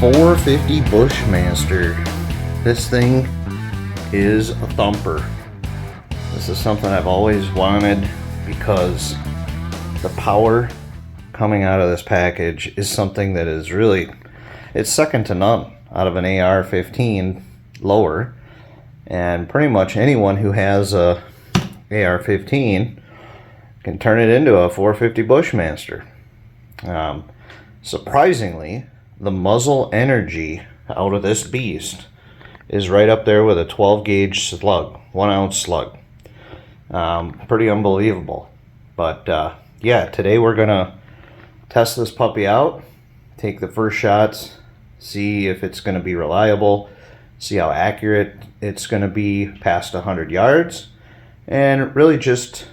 450 Bushmaster. This thing is a thumper. This is something I've always wanted because the power coming out of this package is something that is really, it's second to none out of an AR-15 lower. And pretty much anyone who has a AR-15 can turn it into a 450 Bushmaster. Surprisingly, the muzzle energy out of this beast is right up there with a 12 gauge slug, 1 ounce slug. Pretty unbelievable. But yeah, today we're gonna test this puppy out, take the first shots, see if it's gonna be reliable, see how accurate it's gonna be past 100 yards, and really just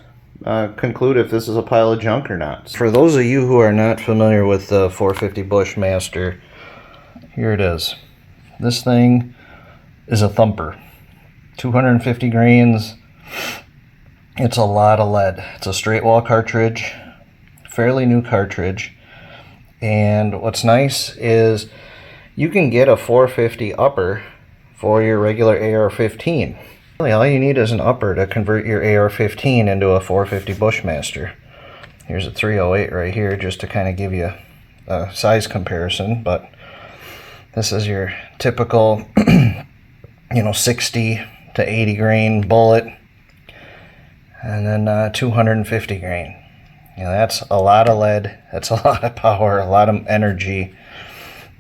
conclude if this is a pile of junk or not. For those of you who are not familiar with the 450 Bushmaster, here it is. This thing is a thumper. 250 grains. It's a lot of lead. It's a straight wall cartridge, fairly new cartridge. And what's nice is you can get a 450 upper for your regular AR-15. Really, all you need is an upper to convert your AR-15 into a 450 Bushmaster. Here's a 308 right here just to kind of give you a size comparison, but this is your typical 60 to 80 grain bullet, and then 250 grain. That's a lot of lead, that's a lot of power, a lot of energy,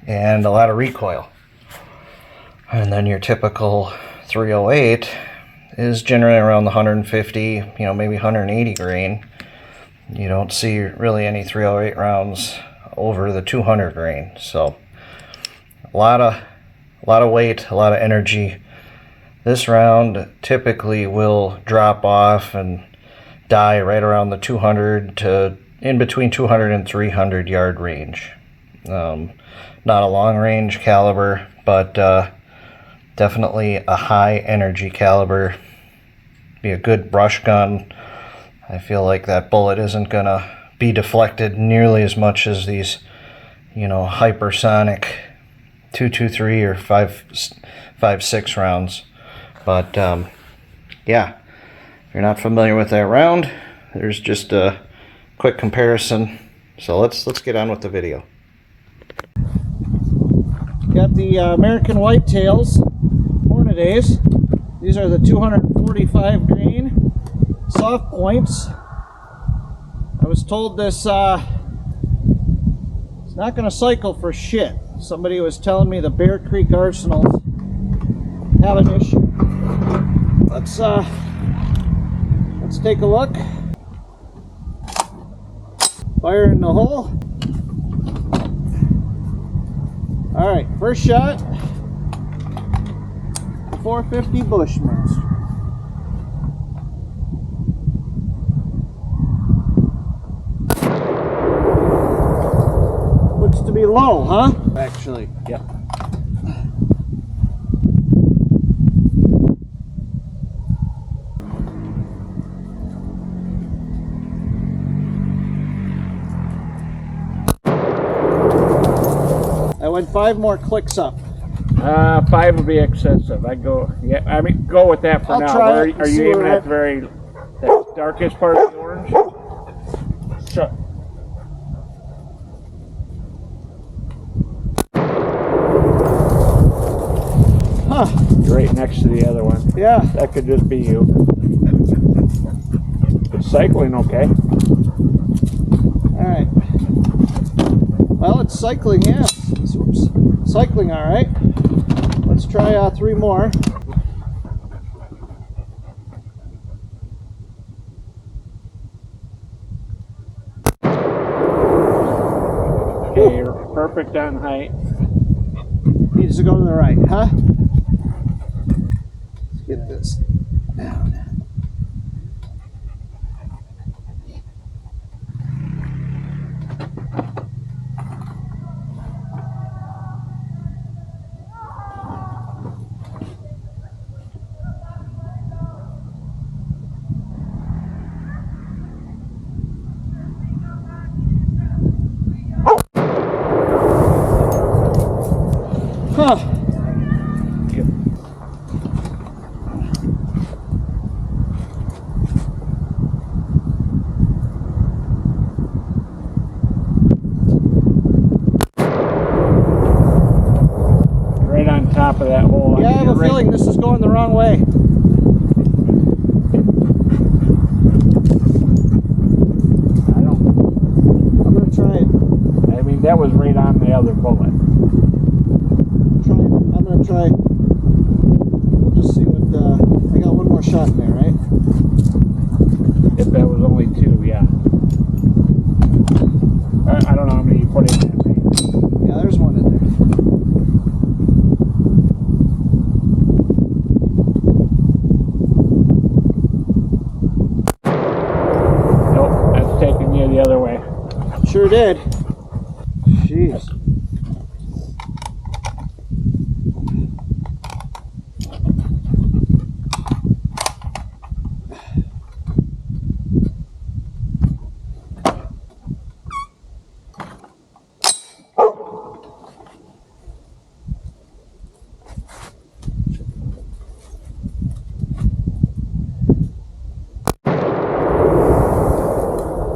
and a lot of recoil. And then your typical 308 is generally around the 150, maybe 180 grain. You don't see really any 308 rounds over the 200 grain. So a lot of weight, a lot of energy. This round typically will drop off and die right around the 200 to in between 200 and 300 yard range. Not a long range caliber, but definitely a high energy caliber. Be a good brush gun. I feel like that bullet isn't gonna be deflected nearly as much as these, hypersonic 223 or 5.56 rounds. But yeah, if you're not familiar with that round, there's just a quick comparison. So let's get on with the video. Got the American Whitetails Hornadays. These are the 245 grain soft points. I was told this it's not going to cycle for shit. Somebody was telling me the Bear Creek arsenals have an issue. Let's take a look. Fire in the hole. All right, first shot. 450 Bushmaster. Looks to be low, huh? Actually, yeah. I went 5 more clicks up. 5 would be excessive. I'd go, yeah. I mean, go with that for I'll now. try it. Are you aiming at the darkest part of the orange? Sure. Huh. You're right next to the other one. Yeah. That could just be you. It's cycling okay. All right. Well, it's cycling, yeah. Oops. Cycling, all right. Let's try 3 more. Okay, you're perfect on height. Needs to go to the right, huh? Let's get this down. top of that hole. Yeah, I have a feeling this is going the wrong way. I'm gonna try it. I mean, that was right on the other bullet. I'm gonna try. We'll just see what. I got one more shot in there, right? If that was only 2, yeah. I don't know how many you put in that thing. Yeah, there's one in there. Nope, that's taking you the other way. Sure did. Jeez.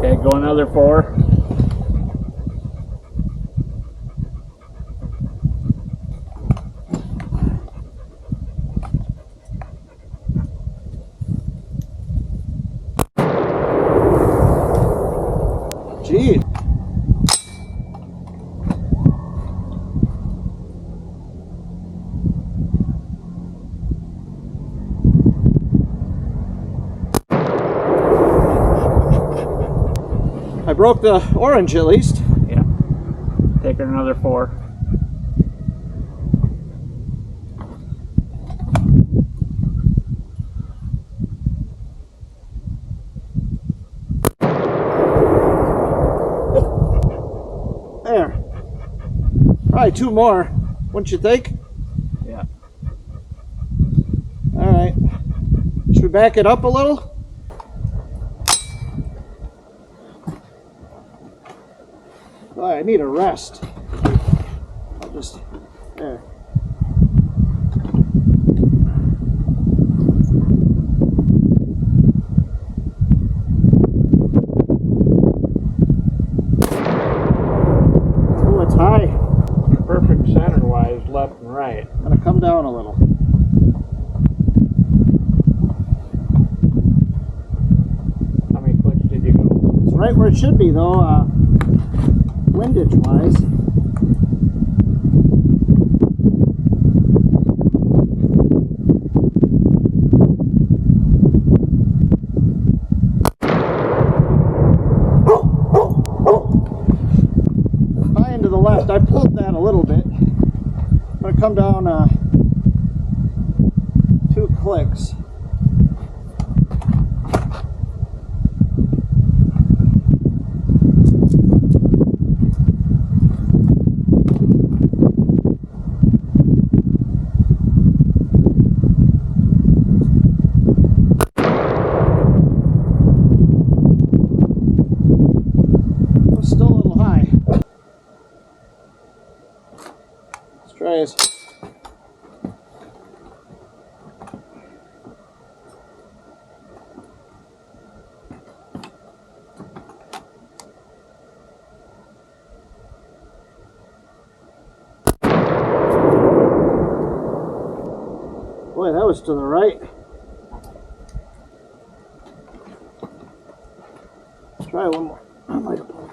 Okay, go another 4. Gee. I broke the orange at least. Yeah. Taking another 4. There. Probably 2 more, wouldn't you think? Yeah. Alright. Should we back it up a little? Oh, I need a rest. I'll just... There. Oh, it's high. Perfect center-wise, left and right. I'm gonna come down a little. How many clicks did you go? It's right where it should be though, windage-wise. High into the left. I pulled that a little bit. I'm gonna come down 2 clicks. Still a little high. Let's try this. Boy, that was to the right. Let's try one more. I might have pulled.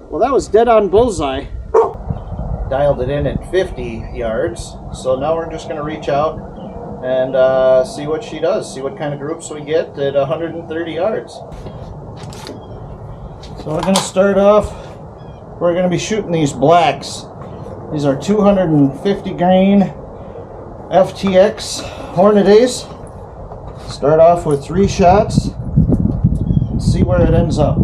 Well, that was dead on bullseye. Dialed it in at 50 yards. So now we're just going to reach out and see what she does. See what kind of groups we get at 130 yards. So we're going to start off. We're going to be shooting these blacks. These are 250 grain FTX Hornadays. Start off with 3 shots and see where it ends up.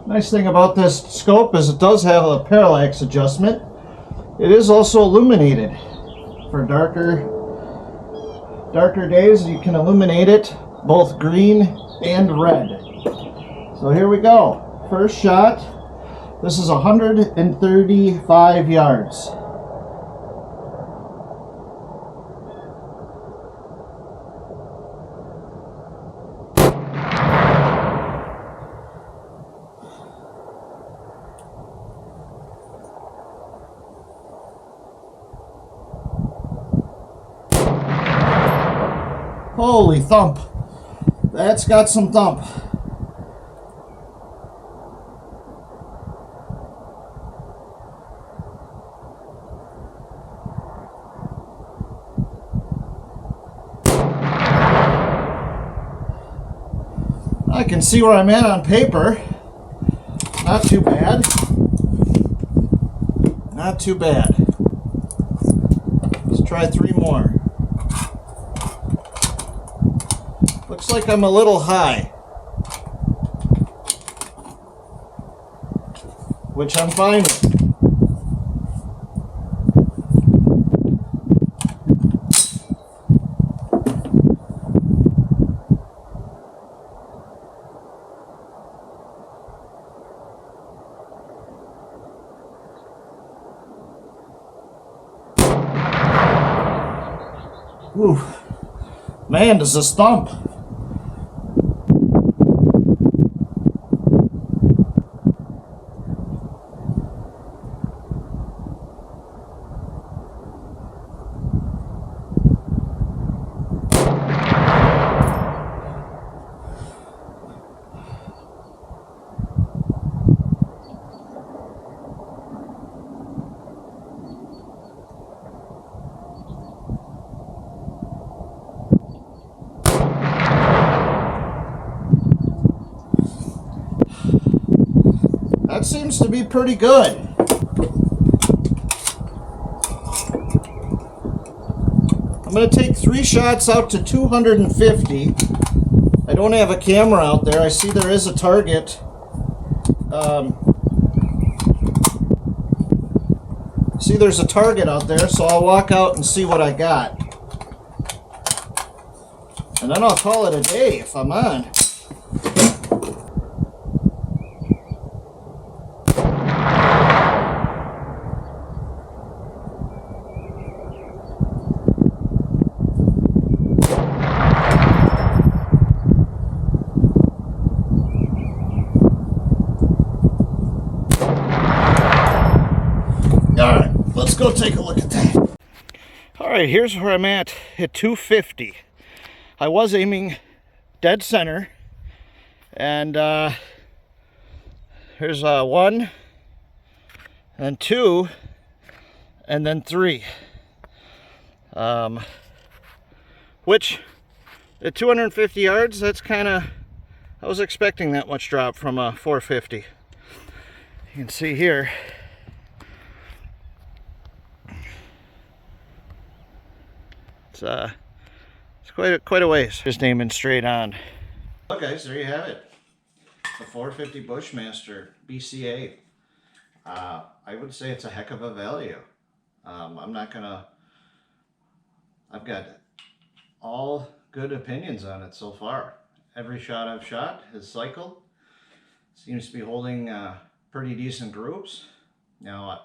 Nice thing about this scope is it does have a parallax adjustment. It is also illuminated for darker darker days, you can illuminate it both green and red. So here we go. First shot. This is 135 yards. Holy thump. That's got some thump. I can see where I'm at on paper. Not too bad. Not too bad. Let's try 3 more. Looks like I'm a little high, which I'm fine with. Ooh, man, does this thump. That seems to be pretty good. I'm going to take 3 shots out to 250. I don't have a camera out there. I see there is a target. See there's a target out there, so I'll walk out and see what I got. And then I'll call it a day if I'm on. Alright, let's go take a look at that. Alright, here's where I'm at 250. I was aiming dead center. And here's 1, and 2, and then 3. Which, at 250 yards, that's kind of, I was expecting that much drop from a 450. You can see here. It's quite a ways. Just aiming straight on. Well, guys, there you have it. The 450 Bushmaster BCA. I would say it's a heck of a value. I'm not gonna. I've got all good opinions on it so far. Every shot I've shot has cycled. Seems to be holding pretty decent groups. Now,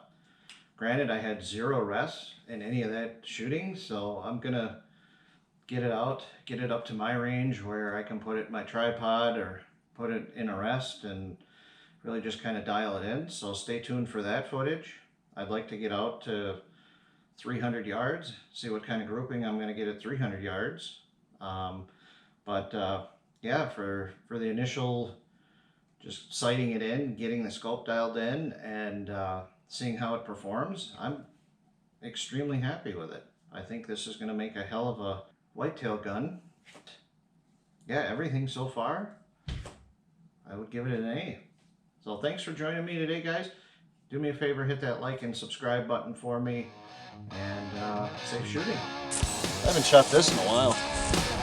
granted, I had 0 rests in any of that shooting, so I'm gonna get it out, get it up to my range where I can put it in my tripod or put it in a rest and really just kind of dial it in. So stay tuned for that footage. I'd like to get out to 300 yards, see what kind of grouping I'm going to get at 300 yards. Yeah, for the initial, just sighting it in, getting the scope dialed in, and seeing how it performs, I'm extremely happy with it. I think this is going to make a hell of a whitetail gun. Yeah, everything so far, I would give it an A. So thanks for joining me today, guys. Do me a favor, hit that like and subscribe button for me, and safe shooting. I haven't shot this in a while.